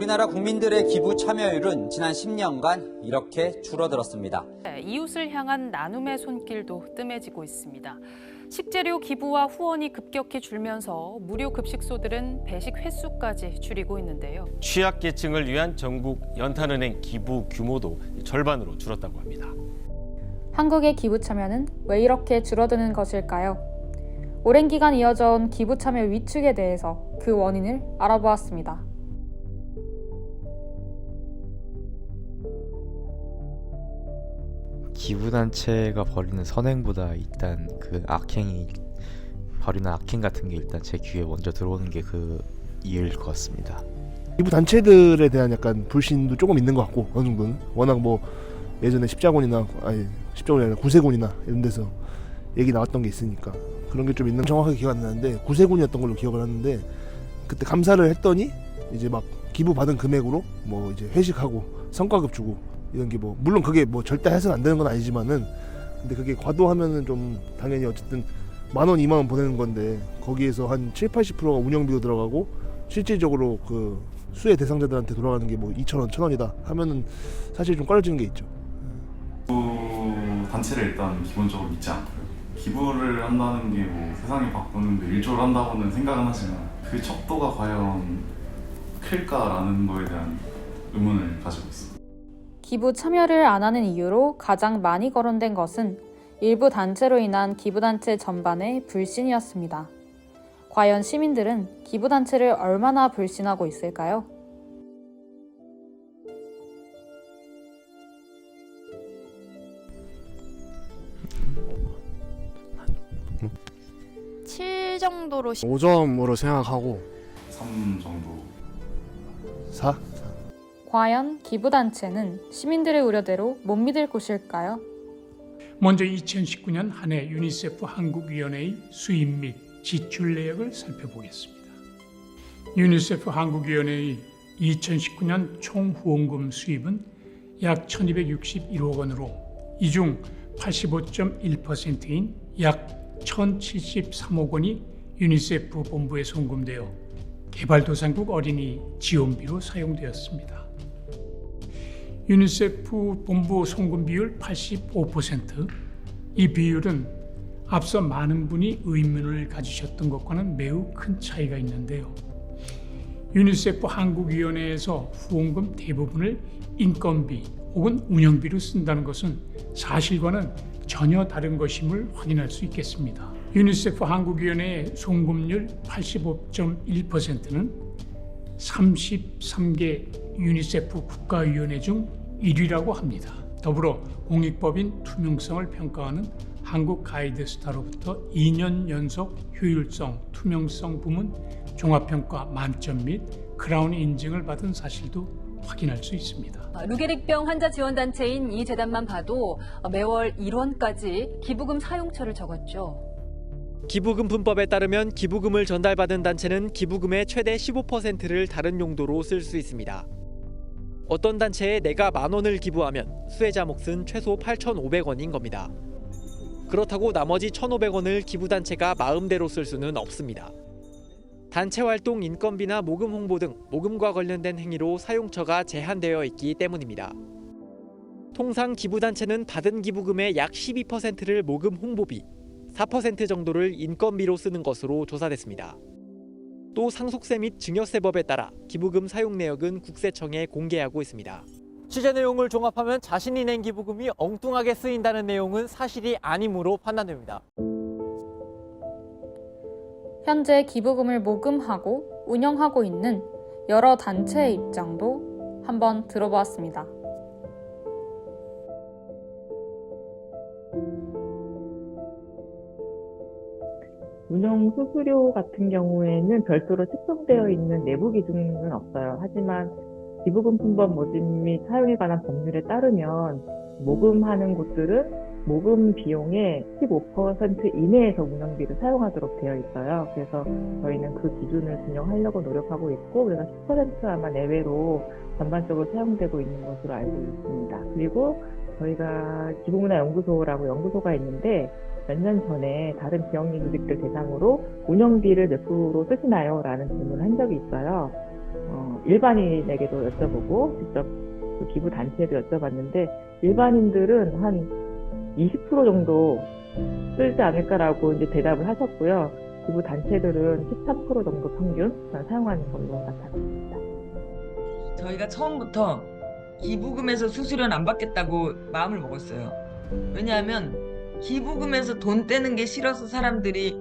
우리나라 국민들의 기부 참여율은 지난 10년간 이렇게 줄어들었습니다. 이웃을 향한 나눔의 손길도 뜸해지고 있습니다. 식재료 기부와 후원이 급격히 줄면서 무료 급식소들은 배식 횟수까지 줄이고 있는데요. 취약계층을 위한 전국 연탄은행 기부 규모도 절반으로 줄었다고 합니다. 한국의 기부 참여는 왜 이렇게 줄어드는 것일까요? 오랜 기간 이어져온 기부 참여 위축에 대해서 그 원인을 알아보았습니다. 기부단체가 벌이는 선행보다 일단 그 벌이는 악행 같은 게 일단 제 귀에 먼저 들어오는 게 그 이유일 것 같습니다. 기부 단체들에 대한 약간 불신도 조금 있는 것 같고, 어느 정도는 워낙 뭐 예전에 십자군이 아니라 구세군이나 이런 데서 얘기 나왔던 게 있으니까 그런 게 좀 있는, 정확하게 기억 안 나는데 구세군이었던 걸로 기억을 하는데, 그때 감사를 했더니 이제 막 기부 받은 금액으로 뭐 이제 회식하고 성과급 주고 이런 게 뭐 물론 그게 뭐 절대 해서는 안 되는 건 아니지만은, 근데 그게 과도하면은 좀 당연히 어쨌든 10,000원, 20,000원 보내는 건데 거기에서 한 70-80%가 운영비도 들어가고 실질적으로 그 수혜 대상자들한테 돌아가는 게 뭐 2,000원, 1,000원이다 하면은 사실 좀 꺼려지는 게 있죠. 기부 단체를 일단 기본적으로 믿지 않고요. 기부를 한다는 게 뭐 세상이 바꾸는데 일조를 한다고는 생각은 하지만 그 척도가 과연 클까라는 거에 대한 의문을 가지고 있습니다. 기부 참여를 안 하는 이유로 가장 많이 거론된 것은 일부 단체로 인한 기부단체 전반의 불신이었습니다. 과연 시민들은 기부단체를 얼마나 불신하고 있을까요? 정도로 5점으로 생각하고 3 정도. 4? 과연 기부단체는 시민들의 우려대로 못 믿을 곳일까요? 먼저 2019년 한 해 유니세프 한국위원회의 수입 및 지출 내역을 살펴보겠습니다. 유니세프 한국위원회의 2019년 총 후원금 수입은 약 1,261억 원으로 이 중 85.1%인 약 1,073억 원이 유니세프 본부에 송금되어 개발도상국 어린이 지원비로 사용되었습니다. 유니세프 본부 송금 비율 85%, 이 비율은 앞서 많은 분이 의문을 가지셨던 것과는 매우 큰 차이가 있는데요. 유니세프 한국위원회에서 후원금 대부분을 인건비 혹은 운영비로 쓴다는 것은 사실과는 전혀 다른 것임을 확인할 수 있겠습니다. 유니세프 한국위원회의 송금률 85.1%는 33개 유니세프 국가위원회 중 1위라고 합니다. 더불어 공익법인 투명성을 평가하는 한국 가이드스타로부터 2년 연속 효율성, 투명성 부문 종합평가 만점 및 크라운 인증을 받은 사실도 확인할 수 있습니다. 루게릭병 환자 지원단체인 이 재단만 봐도 매월 1원까지 기부금 사용처를 적었죠. 기부금 분법에 따르면 기부금을 전달받은 단체는 기부금의 최대 15%를 다른 용도로 쓸 수 있습니다. 어떤 단체에 내가 10,000원을 기부하면 수혜자 몫은 최소 8,500원인 겁니다. 그렇다고 나머지 1,500원을 기부단체가 마음대로 쓸 수는 없습니다. 단체 활동 인건비나 모금 홍보 등 모금과 관련된 행위로 사용처가 제한되어 있기 때문입니다. 통상 기부단체는 받은 기부금의 약 12%를 모금 홍보비, 4% 정도를 인건비로 쓰는 것으로 조사됐습니다. 또 상속세 및 증여세법에 따라 기부금 사용 내역은 국세청에 공개하고 있습니다. 취재 내용을 종합하면 자신이 낸 기부금이 엉뚱하게 쓰인다는 내용은 사실이 아니므로 판단됩니다. 현재 기부금을 모금하고 운영하고 있는 여러 단체의 입장도 한번 들어보았습니다. 운영 수수료 같은 경우에는 별도로 책정되어 있는 내부 기준은 없어요. 하지만 기부금 분법 모집 및 사용에 관한 법률에 따르면 모금하는 곳들은 모금 비용의 15% 이내에서 운영비를 사용하도록 되어 있어요. 그래서 저희는 그 기준을 준용하려고 노력하고 있고, 그래서 10% 아마 내외로 전반적으로 사용되고 있는 것으로 알고 있습니다. 그리고 저희가 기부문화연구소라고 연구소가 있는데 몇 년 전에 다른 지역민 조직들 대상으로 운영비를 몇 프로 쓰시나요? 라는 질문을 한 적이 있어요. 일반인에게도 여쭤보고 직접 그 기부 단체에도 여쭤봤는데 일반인들은 한 20% 정도 쓸지 않을까라고 이제 대답을 하셨고요. 기부 단체들은 13% 정도 평균 사용하는 걸로 나타났습니다. 저희가 처음부터 기부금에서 수수료는 안 받겠다고 마음을 먹었어요. 왜냐하면 기부금에서 돈 떼는 게 싫어서 사람들이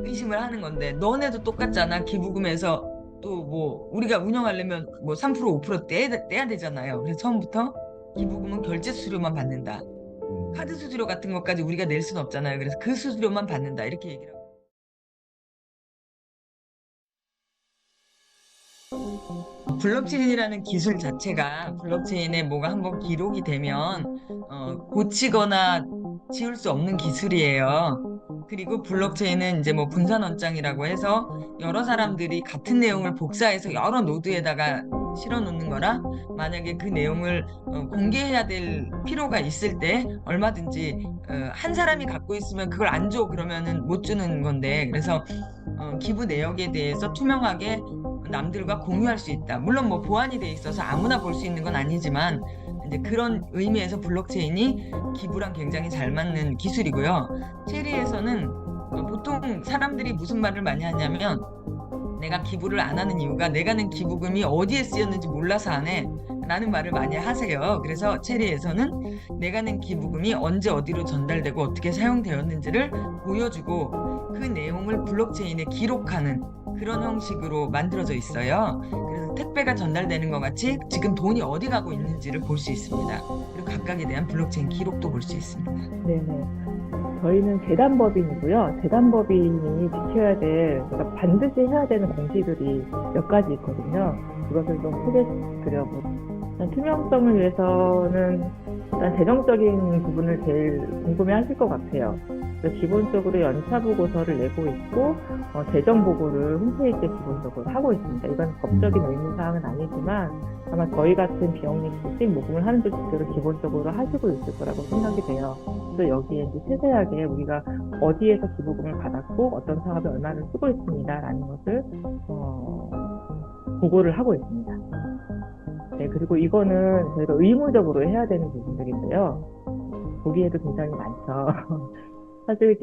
의심을 하는 건데 너네도 똑같잖아. 기부금에서 또 뭐 우리가 운영하려면 뭐 3% 5% 떼야 되잖아요. 그래서 처음부터 기부금은 결제 수수료만 받는다. 카드 수수료 같은 것까지 우리가 낼 수는 없잖아요. 그래서 그 수수료만 받는다 이렇게 얘기를 하고. 블록체인이라는 기술 자체가 블록체인에 뭐가 한번 기록이 되면 고치거나 지울 수 없는 기술이에요. 그리고 블록체인은 이제 뭐 분산 원장이라고 해서 여러 사람들이 같은 내용을 복사해서 여러 노드에다가 실어 놓는 거라 만약에 그 내용을 공개해야 될 필요가 있을 때 얼마든지 한 사람이 갖고 있으면 그걸 안 줘 그러면은 못 주는 건데 그래서 기부 내역에 대해서 투명하게 남들과 공유할 수 있다. 물론 뭐 보안이 돼 있어서 아무나 볼 수 있는 건 아니지만 이제 그런 의미에서 블록체인이 기부랑 굉장히 잘 맞는 기술이고요. 체리에서는 보통 사람들이 무슨 말을 많이 하냐면 내가 기부를 안 하는 이유가 내가 낸 기부금이 어디에 쓰였는지 몰라서 안 해 라는 말을 많이 하세요. 그래서 체리에서는 내가 낸 기부금이 언제 어디로 전달되고 어떻게 사용되었는지를 보여주고 그 내용을 블록체인에 기록하는 그런 형식으로 만들어져 있어요. 그래서 택배가 전달되는 것 같이 지금 돈이 어디 가고 있는지를 볼 수 있습니다. 그리고 각각에 대한 블록체인 기록도 볼 수 있습니다. 네네. 저희는 재단법인이고요. 재단법인이 지켜야 될, 그러니까 반드시 해야 되는 공시들이 몇 가지 있거든요. 그것을 좀 소개드려보고. 투명성을 위해서는 일단 재정적인 부분을 제일 궁금해하실 것 같아요. 그래서 기본적으로 연차 보고서를 내고 있고 재정 보고를 홈페이지에 기본적으로 하고 있습니다. 이건 법적인 의무사항은 아니지만 아마 저희 같은 비영리 조직, 모금을 하는 조직들은 기본적으로 하시고 있을 거라고 생각이 돼요. 그래서 여기에 이제 세세하게 우리가 어디에서 기부금을 받았고 어떤 사업에 얼마를 쓰고 있습니다라는 것을 보고를 하고 있습니다. 네, 그리고 이거는 저희가 의무적으로 해야 되는 부분들인데요. 보기에도 굉장히 많죠. 사실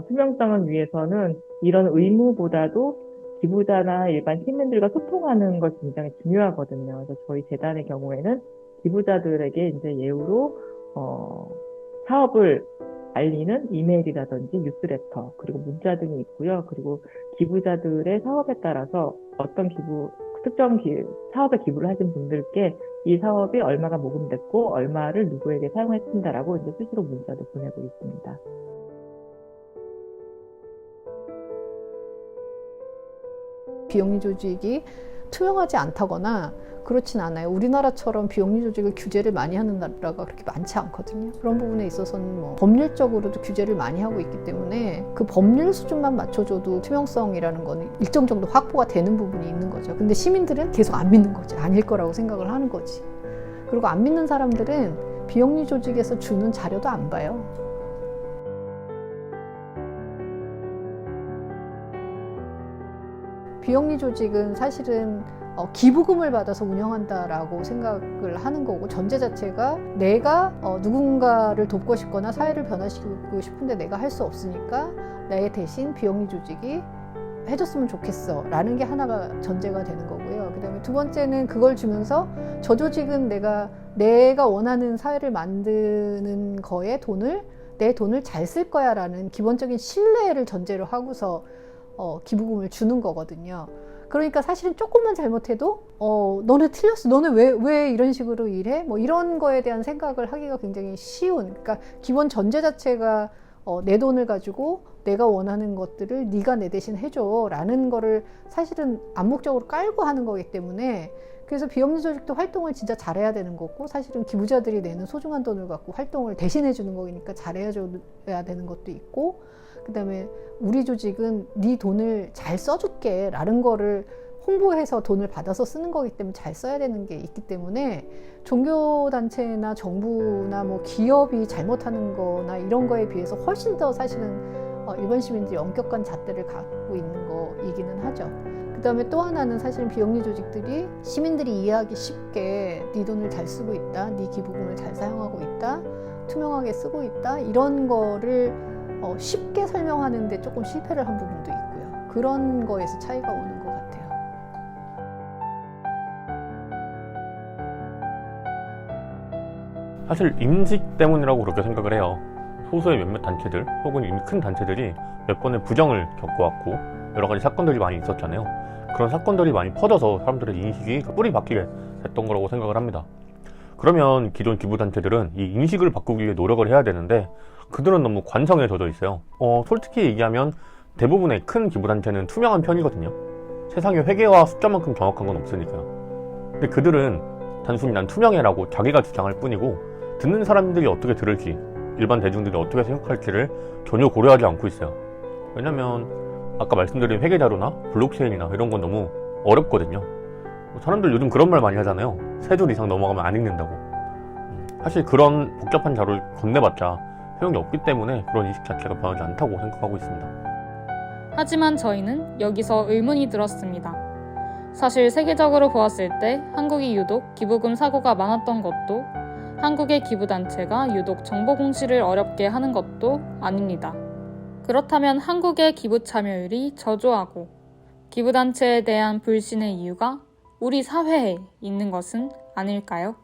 투명성을 위해서는 이런 의무보다도 기부자나 일반 시민들과 소통하는 것이 굉장히 중요하거든요. 그래서 저희 재단의 경우에는 기부자들에게 이제 예우로 사업을 알리는 이메일이라든지 뉴스레터 그리고 문자 등이 있고요. 그리고 기부자들의 사업에 따라서 어떤 특정 사업에 기부를 하신 분들께 이 사업이 얼마가 모금됐고 얼마를 누구에게 사용했습니다라고 이제 수시로 문자도 보내고 있습니다. 비영리 조직이 투명하지 않다거나 그렇진 않아요. 우리나라처럼 비영리 조직을 규제를 많이 하는 나라가 그렇게 많지 않거든요. 그런 부분에 있어서는 뭐 법률적으로도 규제를 많이 하고 있기 때문에 그 법률 수준만 맞춰줘도 투명성이라는 거는 일정 정도 확보가 되는 부분이 있는 거죠. 근데 시민들은 계속 안 믿는 거지. 아닐 거라고 생각을 하는 거지. 그리고 안 믿는 사람들은 비영리 조직에서 주는 자료도 안 봐요. 비영리 조직은 사실은 기부금을 받아서 운영한다라고 생각을 하는 거고 전제 자체가 내가 누군가를 돕고 싶거나 사회를 변화시키고 싶은데 내가 할 수 없으니까 내 대신 비영리 조직이 해줬으면 좋겠어 라는 게 하나가 전제가 되는 거고요. 그 다음에 두 번째는 그걸 주면서 저 조직은 내가 원하는 사회를 만드는 거에 내 돈을 잘 쓸 거야 라는 기본적인 신뢰를 전제로 하고서 기부금을 주는 거거든요. 그러니까 사실은 조금만 잘못해도 너네 틀렸어. 너네 왜 이런 식으로 일해? 뭐 이런 거에 대한 생각을 하기가 굉장히 쉬운. 그러니까 기본 전제 자체가 내 돈을 가지고 내가 원하는 것들을 네가 내 대신 해줘 라는 거를 사실은 암묵적으로 깔고 하는 거기 때문에 그래서 비영리 조직도 활동을 진짜 잘해야 되는 거고 사실은 기부자들이 내는 소중한 돈을 갖고 활동을 대신해 주는 거니까 잘해줘야 되는 것도 있고 그 다음에 우리 조직은 네 돈을 잘 써줄게 라는 거를 홍보해서 돈을 받아서 쓰는 거기 때문에 잘 써야 되는 게 있기 때문에 종교단체나 정부나 뭐 기업이 잘못하는 거나 이런 거에 비해서 훨씬 더 사실은 일반 시민들이 엄격한 잣대를 갖고 있는 거이기는 하죠. 그 그다음에 또 하나는 사실은 비영리 조직들이 시민들이 이해하기 쉽게 네 돈을 잘 쓰고 있다, 네 기부금을 잘 사용하고 있다, 투명하게 쓰고 있다, 이런 거를 쉽게 설명하는데 조금 실패를 한 부분도 있고요. 그런 거에서 차이가 오는 것 같아요. 사실 인식 때문이라고 그렇게 생각을 해요. 소수의 몇몇 단체들 혹은 이미 큰 단체들이 몇 번의 부정을 겪어왔고 여러 가지 사건들이 많이 있었잖아요. 그런 사건들이 많이 퍼져서 사람들의 인식이 뿌리 박히게 됐던 거라고 생각을 합니다. 그러면 기존 기부단체들은 이 인식을 바꾸기 위해 노력을 해야 되는데 그들은 너무 관성에 젖어 있어요. 솔직히 얘기하면 대부분의 큰 기부단체는 투명한 편이거든요. 세상에 회계와 숫자만큼 정확한 건 없으니까요. 근데 그들은 단순히 난 투명해라고 자기가 주장할 뿐이고 듣는 사람들이 어떻게 들을지, 일반 대중들이 어떻게 생각할지를 전혀 고려하지 않고 있어요. 왜냐면 아까 말씀드린 회계자료나 블록체인이나 이런 건 너무 어렵거든요. 사람들 요즘 그런 말 많이 하잖아요. 3줄 이상 넘어가면 안 읽는다고. 사실 그런 복잡한 자료를 건네봤자 소용이 없기 때문에 그런 인식 자체가 변하지 않다고 생각하고 있습니다. 하지만 저희는 여기서 의문이 들었습니다. 사실 세계적으로 보았을 때 한국이 유독 기부금 사고가 많았던 것도 한국의 기부단체가 유독 정보 공시를 어렵게 하는 것도 아닙니다. 그렇다면 한국의 기부 참여율이 저조하고 기부단체에 대한 불신의 이유가 우리 사회에 있는 것은 아닐까요?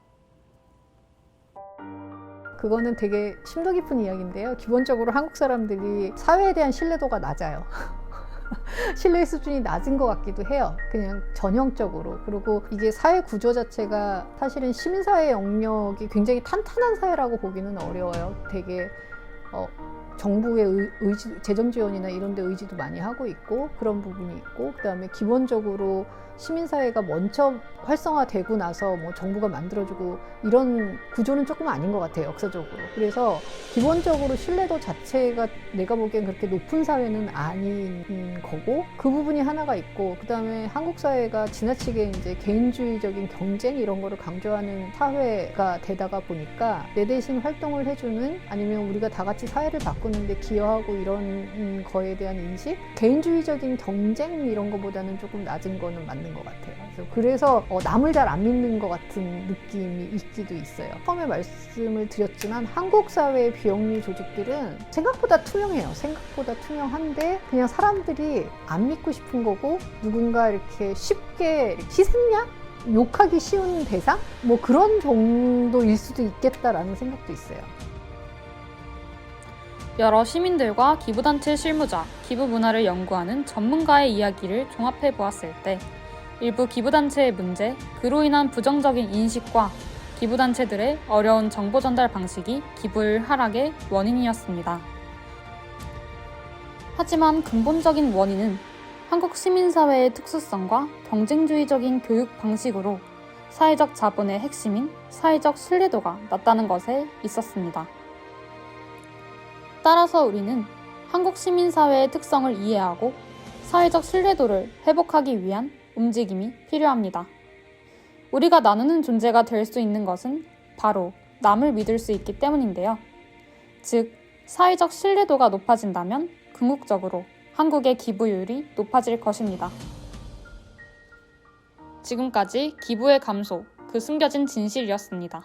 그거는 되게 심도 깊은 이야기인데요. 기본적으로 한국 사람들이 사회에 대한 신뢰도가 낮아요. 신뢰 수준이 낮은 것 같기도 해요. 그냥 전형적으로. 그리고 이게 사회 구조 자체가 사실은 시민사회 영역이 굉장히 탄탄한 사회라고 보기는 어려워요. 되게 정부의 의지, 재정 지원이나 이런 데 의지도 많이 하고 있고 그런 부분이 있고, 그다음에 기본적으로 시민사회가 먼저 활성화되고 나서 뭐 정부가 만들어주고 이런 구조는 조금 아닌 것 같아요, 역사적으로. 그래서 기본적으로 신뢰도 자체가 내가 보기엔 그렇게 높은 사회는 아닌 거고, 그 부분이 하나가 있고, 그다음에 한국 사회가 지나치게 이제 개인주의적인 경쟁 이런 거를 강조하는 사회가 되다가 보니까 내 대신 활동을 해주는, 아니면 우리가 다 같이 사회를 바꾸는데 기여하고 이런 거에 대한 인식, 개인주의적인 경쟁 이런 거보다는 조금 낮은 거는 맞는 것 같아요. 그래서 남을 잘 안 믿는 것 같은 느낌이 있기도 있어요. 처음에 말씀을 드렸지만 한국 사회의 비영리 조직들은 생각보다 투명해요. 생각보다 투명한데 그냥 사람들이 안 믿고 싶은 거고, 누군가 이렇게 쉽게 희생양? 욕하기 쉬운 대상? 뭐 그런 정도일 수도 있겠다라는 생각도 있어요. 여러 시민들과 기부단체 실무자, 기부 문화를 연구하는 전문가의 이야기를 종합해 보았을 때 일부 기부단체의 문제, 그로 인한 부정적인 인식과 기부단체들의 어려운 정보 전달 방식이 기부율 하락의 원인이었습니다. 하지만 근본적인 원인은 한국 시민사회의 특수성과 경쟁주의적인 교육 방식으로 사회적 자본의 핵심인 사회적 신뢰도가 낮다는 것에 있었습니다. 따라서 우리는 한국 시민사회의 특성을 이해하고 사회적 신뢰도를 회복하기 위한 움직임이 필요합니다. 우리가 나누는 존재가 될 수 있는 것은 바로 남을 믿을 수 있기 때문인데요. 즉, 사회적 신뢰도가 높아진다면 궁극적으로 한국의 기부율이 높아질 것입니다. 지금까지 기부의 감소, 그 숨겨진 진실이었습니다.